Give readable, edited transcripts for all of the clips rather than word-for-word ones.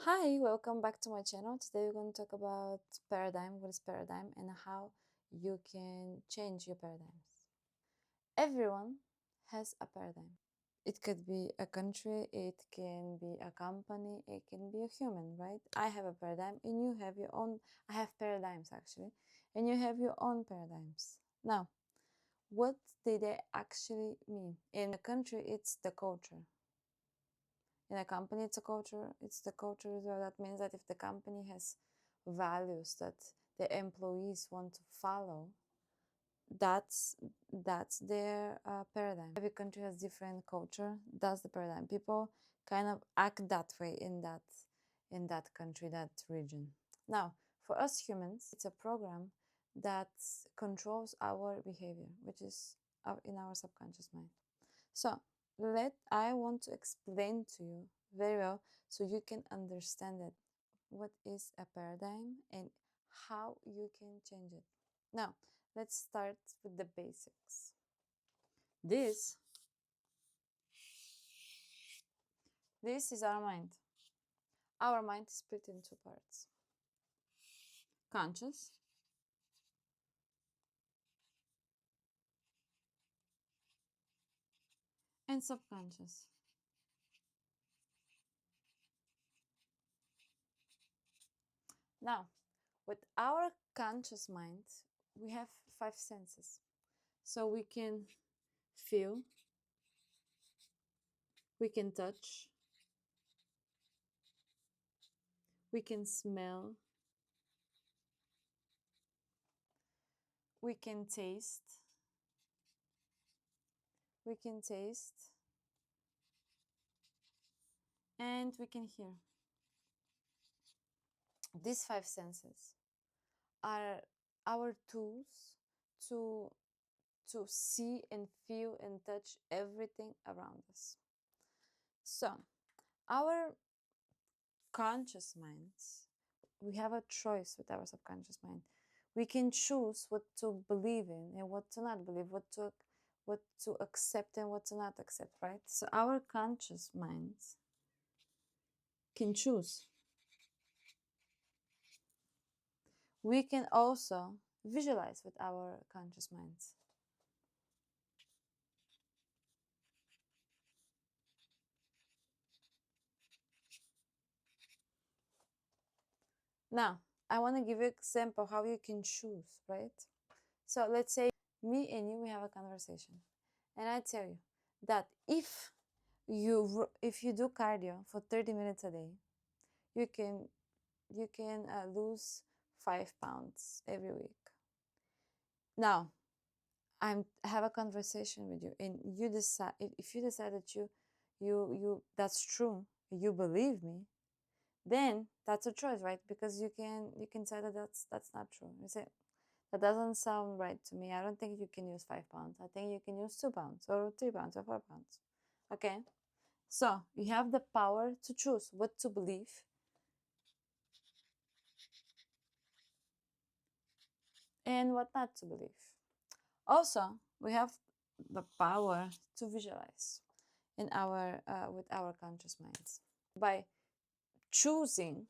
Hi, welcome back to my channel. Today we're going to talk about paradigm, what is paradigm, and how you can change your paradigms. Everyone has a paradigm. It could be a country, it can be a company, it can be a human, right? I have a paradigm and you have your own. I have paradigms actually, and you have your own paradigms. Now, what do they actually mean? In a country, it's the culture. In a company, it's a culture. It's the culture as well. That means that if the company has values that the employees want to follow, that's that's their paradigm. Every country has different culture. That's the paradigm. People kind of act that way in that country, that region. Now, for us humans, it's a program that controls our behavior, which is in our subconscious mind. So I want to explain to you very well so you can understand it. What is a paradigm and how you can change it. Now, let's start with the basics. This this is our mind. Our mind is split in two parts. Conscious and subconscious. Now, with our conscious mind, we have five senses. So we can feel, we can touch, we can smell, we can taste, we can taste, and we can hear. These five senses are our tools to see and feel and touch everything around us. So, our conscious minds, we have a choice with our subconscious mind. We can choose what to believe in and what to not believe, what to accept and what to not accept, right? So our conscious minds can choose. We can also visualize with our conscious minds. Now, I want to give you an example how you can choose, right? So let's say me and you, we have a conversation, and I tell you that if you do cardio for 30 minutes a day, you can lose 5 pounds every week. Now, I have a conversation with you, and you decide if you decide that you that's true, you believe me, then that's a choice, right? Because you can say that that's not true. You say that doesn't sound right to me. I don't think you can use 5 pounds. I think you can use 2 pounds or 3 pounds or 4 pounds. Okay, so you have the power to choose what to believe and what not to believe. Also, we have the power to visualize in our with our conscious minds by choosing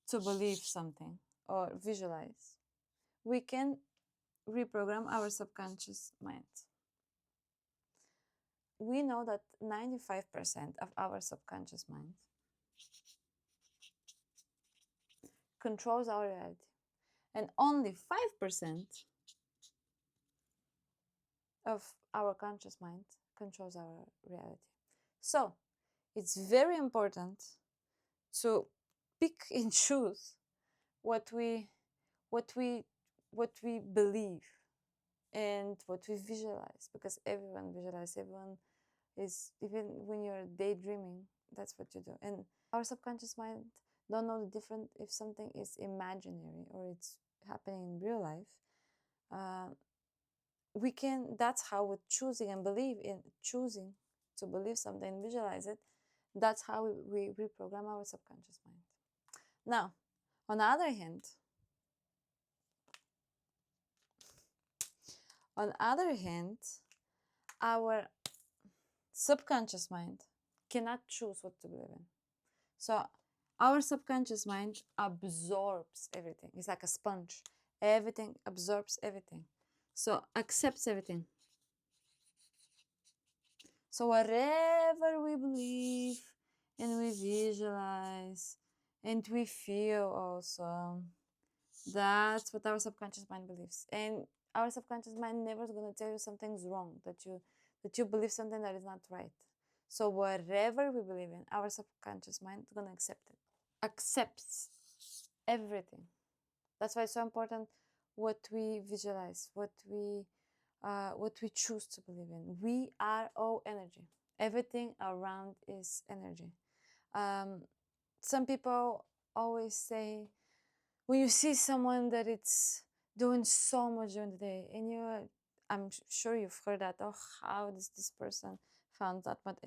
to believe something or visualize. We can reprogram our subconscious mind. We know that 95% of our subconscious mind controls our reality, and only 5% of our conscious mind controls our reality. So it's very important to pick and choose what we what we what we believe and what we visualize, because everyone visualizes, everyone is, even when you're daydreaming, that's what you do. And our subconscious mind don't know the difference if something is imaginary or it's happening in real life. We can That's how, with choosing and believe in choosing to believe something, visualize it, that's how we reprogram our subconscious mind. Now, on the other hand, our subconscious mind cannot choose what to believe in. So our subconscious mind absorbs everything. It's like a sponge. Everything absorbs everything. So accepts everything. So whatever we believe and we visualize and we feel also, that's what our subconscious mind believes. And our subconscious mind never is going to tell you something's wrong, that you believe something that is not right. So whatever we believe in, our subconscious mind is going to accept it. Accepts everything. That's why it's so important what we visualize, what we choose to believe in. We are all energy. Everything around is energy. Some people always say, when you see someone that it's doing so much during the day, and I'm sure you've heard that. Oh, how does this person found that much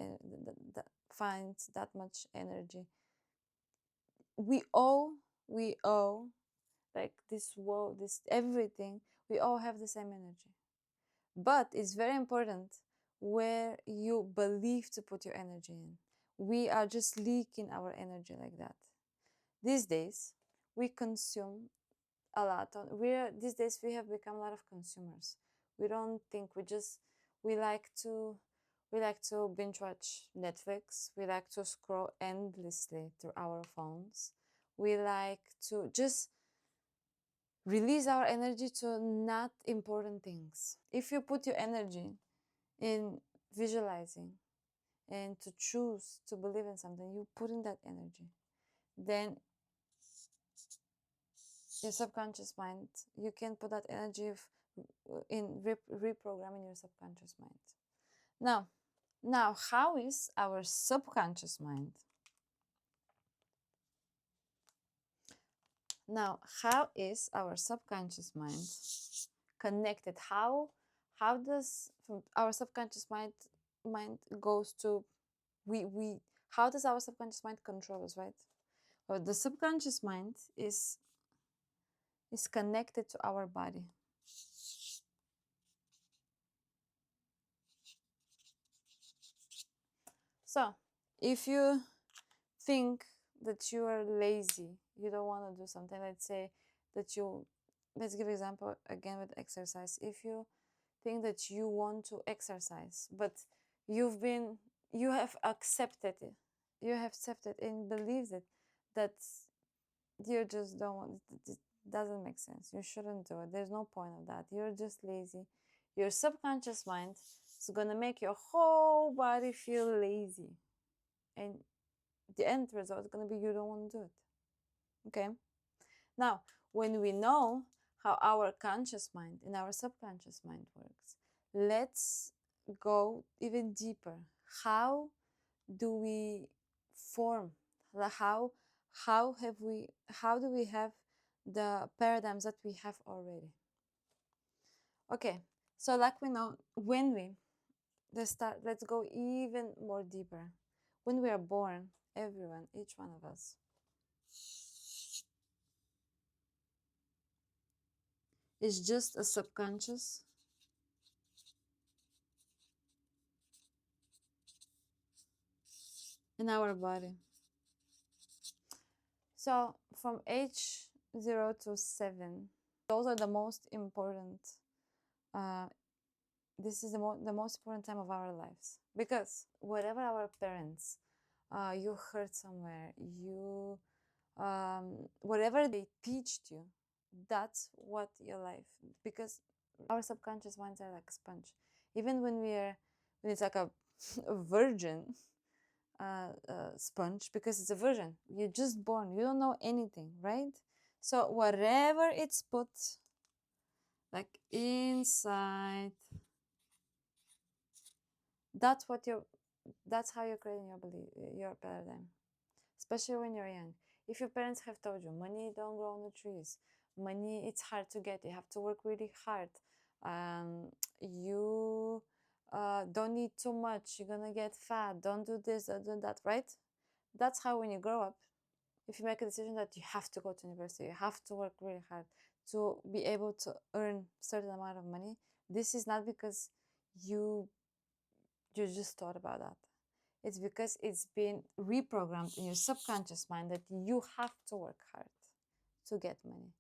finds that much energy? We all like this world, this everything. We all have the same energy, but it's very important where you believe to put your energy in. We are just leaking our energy like that. These days, we consume a lot. These days we have become a lot of consumers. We don't think. We like to we like to binge watch Netflix. We like to scroll endlessly through our phones. We like to just release our energy to not important things. If you put your energy in visualizing and to choose to believe in something, you put in that energy, then your subconscious mind, you can put that energy in reprogramming your subconscious mind. Now, how is our subconscious mind? Now, how is our subconscious mind connected? How does from our subconscious mind goes to we how does our subconscious mind control us, right? Well, the subconscious mind is connected to our body. So if you think that you are lazy, you don't want to do something, let's say that you let's give example again with exercise. If you think that you want to exercise, but you have accepted it, you have accepted and believed it, that you just don't want it doesn't make sense, you shouldn't do it, there's no point of that, you're just lazy. Your subconscious mind is going to make your whole body feel lazy, and the end result is going to be you don't want to do it. Okay, now when we know how our conscious mind and our subconscious mind works, let's go even deeper. How do we form, how do we have the paradigms that we have already? Okay, so like we know, when we let's go even more deeper. When we are born, everyone, each one of us, is just a subconscious in our body. So from age 0 to 7, those are the most important. Uh, this is the most important time of our lives, because whatever our parents, you heard somewhere, whatever they teached you, that's what your life. Because our subconscious minds are like a sponge. Even when it's like a virgin sponge, because it's a virgin. You're just born. You don't know anything, right? So whatever it's put like inside, that's what you that's how you're creating your paradigm. Especially when you're young. If your parents have told you money don't grow on the trees, money it's hard to get, you have to work really hard, you don't need too much, you're gonna get fat, don't do this, don't do that, right? That's how when you grow up, if you make a decision that you have to go to university, you have to work really hard to be able to earn certain amount of money, this is not because you you just thought about that. It's because it's been reprogrammed in your subconscious mind that you have to work hard to get money.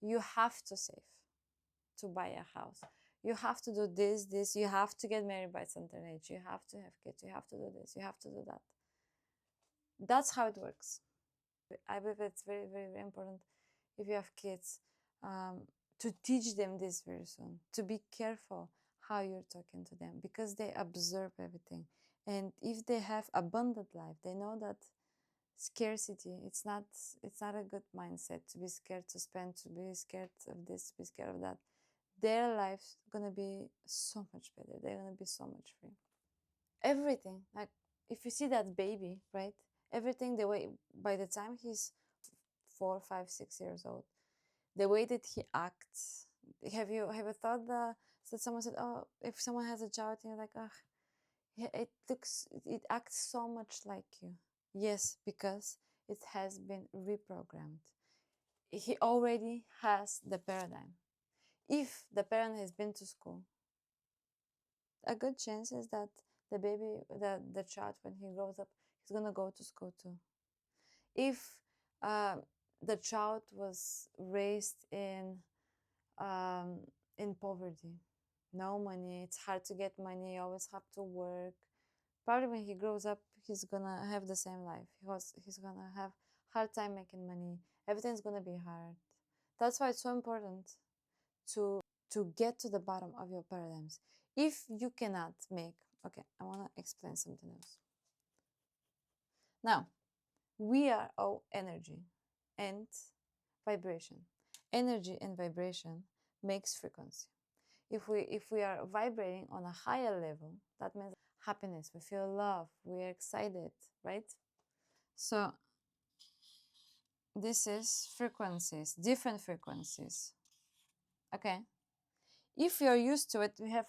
You have to save to buy a house. You have to do this. You have to get married by a certain age. You have to have kids. You have to do this. You have to do that. That's how it works. I believe it's very, very, very important if you have kids um, to teach them this very soon, to be careful how you're talking to them because they observe everything. And if they have abundant life, they know that scarcity, it's not a good mindset to be scared to spend, to be scared of this, to be scared of that. Their life's gonna be so much better. They're gonna be so much free. Everything, like if you see that baby, right? Everything the way by the time he's 4, 5, 6 years old, the way that he acts. Have you thought that someone said, oh, if someone has a child and you're like, oh, yeah, it acts so much like you. Yes, because it has been reprogrammed. He already has the paradigm. If the parent has been to school, a good chance is that the child, when he grows up, he's gonna go to school too. If uh, the child was raised um, in poverty, no money, it's hard to get money, you always have to work. Probably when he grows up, he's gonna have the same life. He's gonna have hard time making money. Everything's gonna be hard. That's why it's so important to get to the bottom of your paradigms. If you cannot make, okay, I wanna explain something else. Now, we are all energy and vibration. Energy and vibration makes frequency. If we are vibrating on a higher level, that means happiness, we feel love, we're excited, right? So this is frequencies, different frequencies. Okay. If you're used to it, we have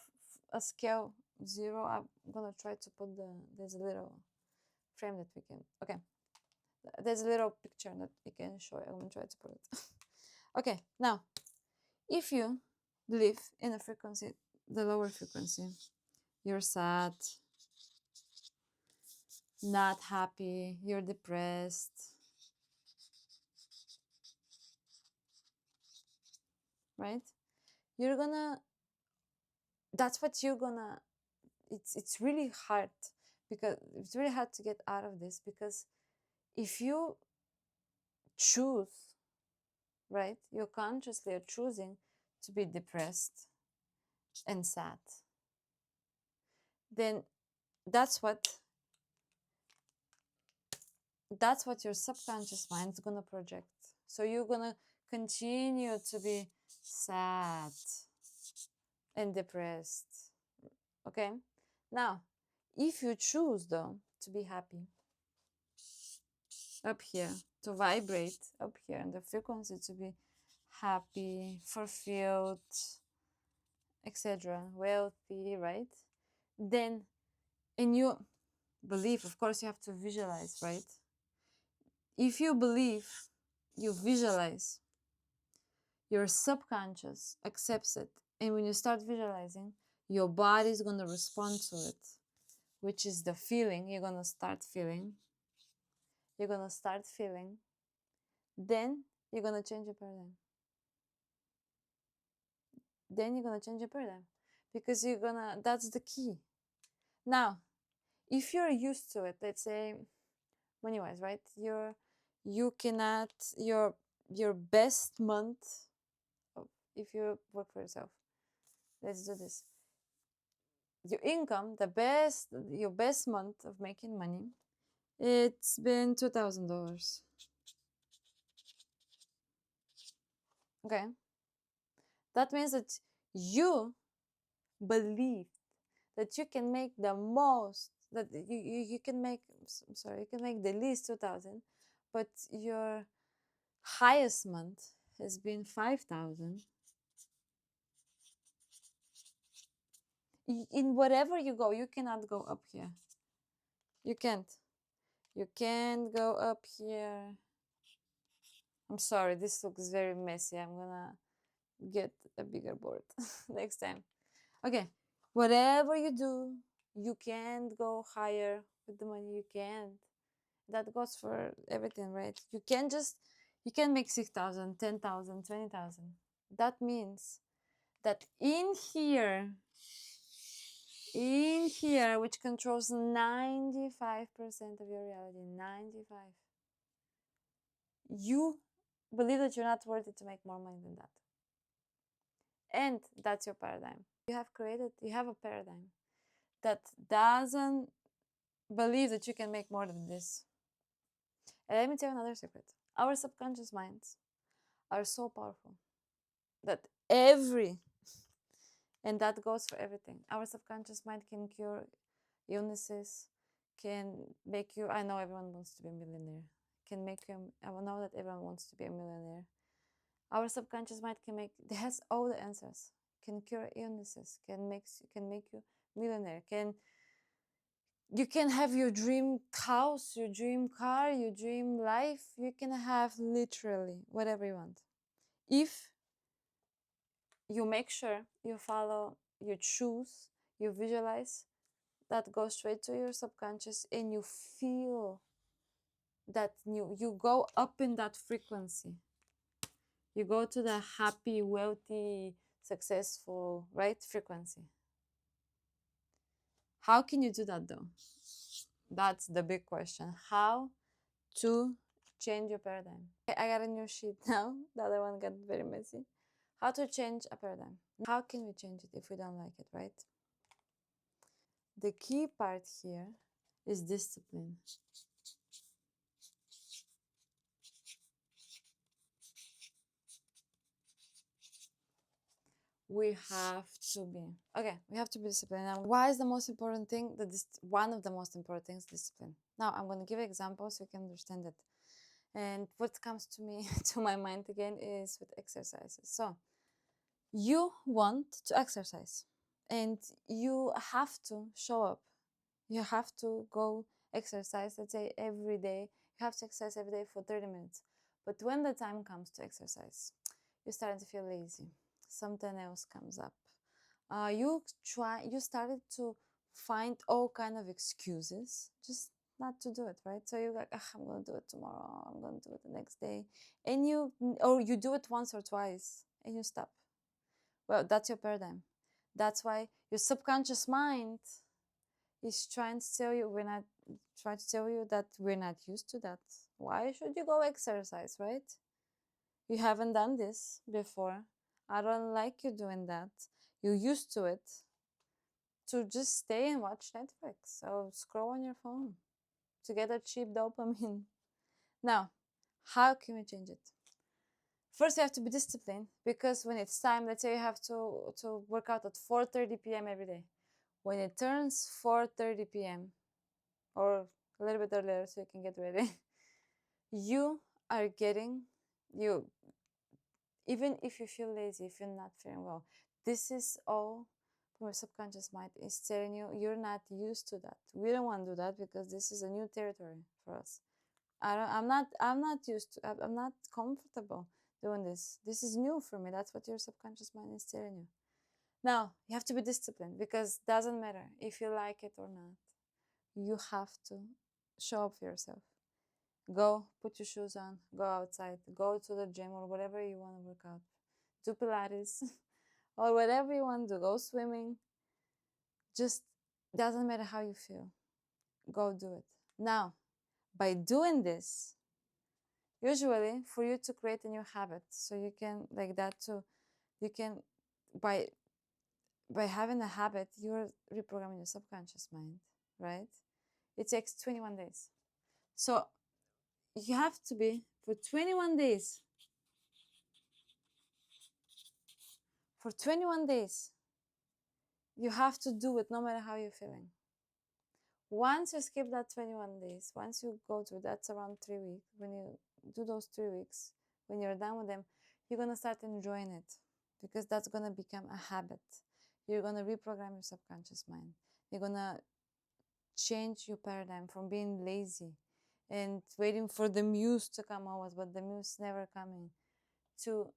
a scale 0. I'm gonna try to put there's a little frame that we can, okay. There's a little picture that we can show. I'm gonna try to put it. Okay, now if you live in a frequency, the lower frequency, you're sad, not happy, you're depressed, right? You're gonna, that's what you're gonna, it's really hard, because it's really hard to get out of this, because if you choose, right, you consciously are choosing to be depressed and sad, then that's what your subconscious mind is gonna project. So you're gonna continue to be sad and depressed. Okay, now if you choose though to be happy up here, to vibrate up here in the frequency, to be happy, fulfilled, etc., wealthy, right? Then, and you believe, of course, you have to visualize, right? If you believe, you visualize, your subconscious accepts it. And when you start visualizing, your body is going to respond to it, which is the feeling you're going to start feeling. You're going to start feeling. Then you're going to change your paradigm. Then you're going to change your paradigm, because you're going to, that's the key. Now, if you're used to it, let's say money wise, right? You cannot, your best month, if you work for yourself, let's do this. Your income, your best month of making money, it's been $2,000. Okay, that means that you believe that you can make the most, that you can make, I'm sorry, you can make the least 2,000, but your highest month has been 5,000. In whatever you go, you cannot go up here. You can't. You can't go up here. I'm sorry, this looks very messy. I'm gonna get a bigger board next time. Okay, whatever you do, you can't go higher with the money. You can't. That goes for everything, right? You can make 6,000, 10,000, 20,000. That means that in here, which controls 95% of your reality, 95, you believe that you're not worthy to make more money than that. And that's your paradigm. You have a paradigm that doesn't believe that you can make more than this. And let me tell you another secret. Our subconscious minds are so powerful that and that goes for everything. Our subconscious mind can cure illnesses, can make you, I know everyone wants to be a millionaire, can make you, I know that everyone wants to be a millionaire. Our subconscious mind it has all the answers, can cure illnesses, can make you millionaire, you can have your dream house, your dream car, your dream life. You can have literally whatever you want. If you make sure you follow, you choose, you visualize, that goes straight to your subconscious and you feel that you go up in that frequency. You go to the happy, wealthy, successful, right frequency. How can you do that though? That's the big question. How to change your paradigm. I got a new sheet now. The other one got very messy. How to change a paradigm. How can we change it if we don't like it, right? The key part here is discipline. We have to be we have to be disciplined. Now, why is the most important thing one of the most important things discipline? Now I'm going to give examples so you can understand it. And what comes to me to my mind again is with exercises. So you want to exercise and you have to show up. You have to go exercise, let's say every day. You have to exercise every day for 30 minutes. But when the time comes to exercise, you're starting to feel lazy. Something else comes up. You started to find all kind of excuses just not to do it, right? So you're like, I'm gonna do it tomorrow, I'm gonna do it the next day. And you do it once or twice and you stop. Well, that's your paradigm. That's why your subconscious mind is trying to tell you that we're not used to that. Why should you go exercise, right? You haven't done this before. I don't like you doing that. You're used to it. To just stay and watch Netflix or scroll on your phone to get a cheap dopamine. Now, how can we change it? First, you have to be disciplined because when it's time, let's say you have to work out at 4:30 p.m. every day. When it turns 4:30 p.m. or a little bit earlier so you can get ready, you are getting you even if you feel lazy, if you're not feeling well. This is all your subconscious mind is telling you you're not used to that. We don't want to do that because this is a new territory for us. I'm not used to, I'm not comfortable doing this. This is new for me. That's what your subconscious mind is telling you. Now, you have to be disciplined because it doesn't matter if you like it or not. You have to show up for yourself. Go, put your shoes on, go outside, go to the gym or whatever you want to work out. Do Pilates or whatever you want to do. Go swimming. Just doesn't matter how you feel. Go do it. Now, by doing this, usually for you to create a new habit, so you can like that too, you can by having a habit, you're reprogramming your subconscious mind, right? It takes 21 days. So you have to be for 21 days. For 21 days, you have to do it no matter how you're feeling. Once you skip that 21 days, once you go through that's around 3 weeks, when you do those 3 weeks, when you're done with them, you're going to start enjoying it because that's going to become a habit. You're going to reprogram your subconscious mind. You're going to change your paradigm from being lazy and waiting for the muse to come always, but the muse never coming, to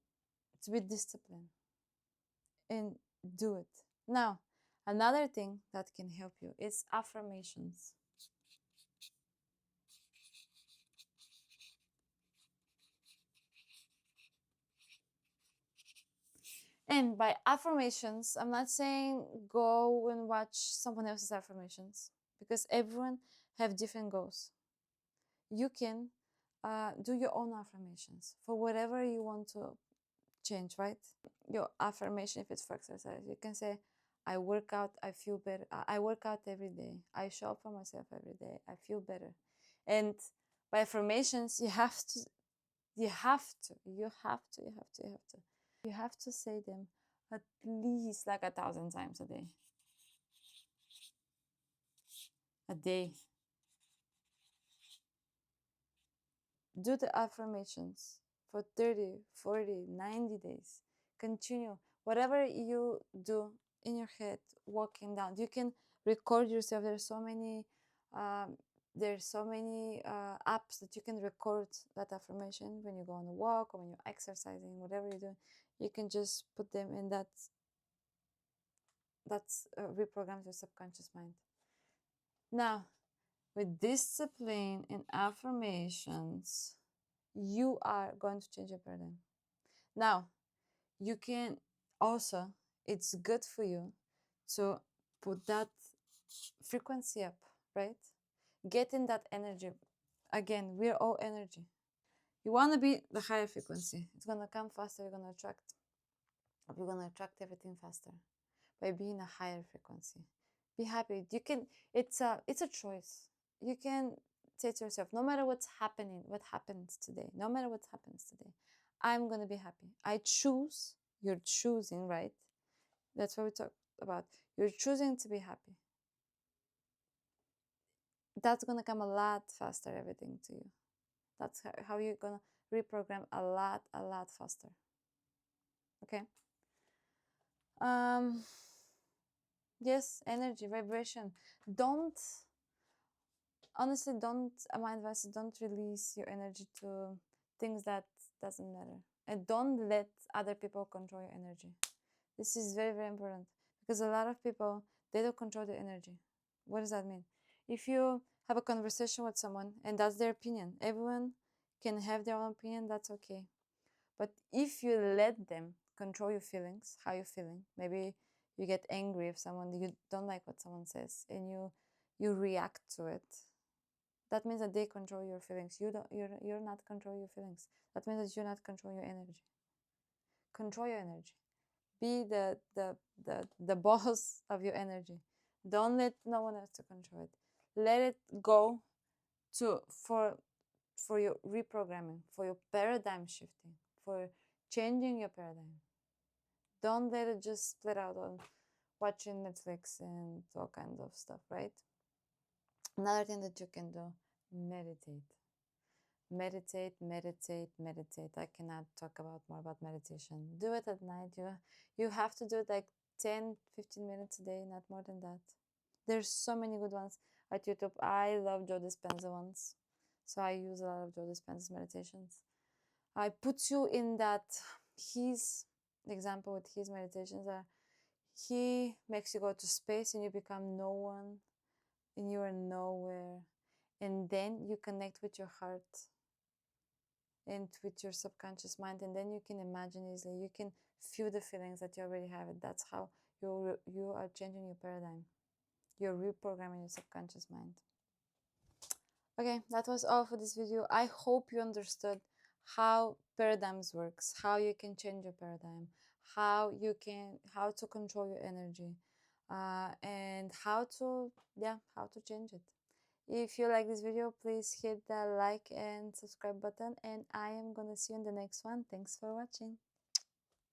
be disciplined and do it. Now, another thing that can help you is affirmations. And by affirmations, I'm not saying go and watch someone else's affirmations, because everyone have different goals. You can do your own affirmations for whatever you want to change, right? Your affirmation, if it's for exercise, you can say, I work out, I feel better. I work out every day. I show up for myself every day. I feel better. And by affirmations, you have to, you have to, you have to, you have to, you have to. You have to say them at least like 1,000 times a day. A day. Do the affirmations for 30, 40, 90 days. Continue. Whatever you do in your head, walking down, you can record yourself. Um, there's so many apps that you can record that affirmation when you go on a walk or when you're exercising, whatever you're doing. You can just put them in that's reprograms your subconscious mind. Now, with discipline and affirmations, you are going to change your paradigm. Now, you can also, it's good for you to put that frequency up, right? Get in that energy. Again, we're all energy. You want to be the higher frequency. It's going to come faster. You're going to attract everything faster by being a higher frequency. Be happy. You can, it's a choice. You can say to yourself, no matter what's happening, what happens today, no matter what happens today, I'm going to be happy. I choose. You're choosing, right? That's what we talked about. You're choosing to be happy. That's going to come a lot faster, everything to you. That's how you're going to reprogram a lot faster. Okay? Um, yes, energy, vibration. Don't, honestly, don't, my advice is don't release your energy to things that doesn't matter. And don't let other people control your energy. This is very, very important, because a lot of people, they don't control their energy. What does that mean? If you have a conversation with someone and that's their opinion, everyone can have their own opinion, that's okay. But if you let them control your feelings, how you're feeling, maybe you get angry if you don't like what someone says, and you react to it, that means that they control your feelings. You're not controlling your feelings. That means that you're not controlling your energy. Control your energy. Be the boss of your energy. Don't let no one else to control it. Let it go to for your reprogramming, for your paradigm shifting, for changing your paradigm. Don't let it just split out on watching Netflix and all kinds of stuff, right? Another thing that you can do, meditate. Meditate. I cannot talk about more about meditation. Do it at night. You have to do it like 10, 15 minutes a day, not more than that. There's so many good ones at YouTube. I love Joe Dispenza ones, so I use a lot of Joe Dispenza's meditations. I put you in that. His example with his meditations are, he makes you go to space and you become no one and you are nowhere, and then you connect with your heart and with your subconscious mind, and then you can imagine easily, you can feel the feelings that you already have it. That's how you are changing your paradigm. You're reprogramming your subconscious mind. Okay, that was all for this video. I hope you understood how paradigms works, how you can change your paradigm, how to control your energy, and how to change it. If you like this video, please hit the like and subscribe button, and I am gonna see you in the next one. Thanks for watching.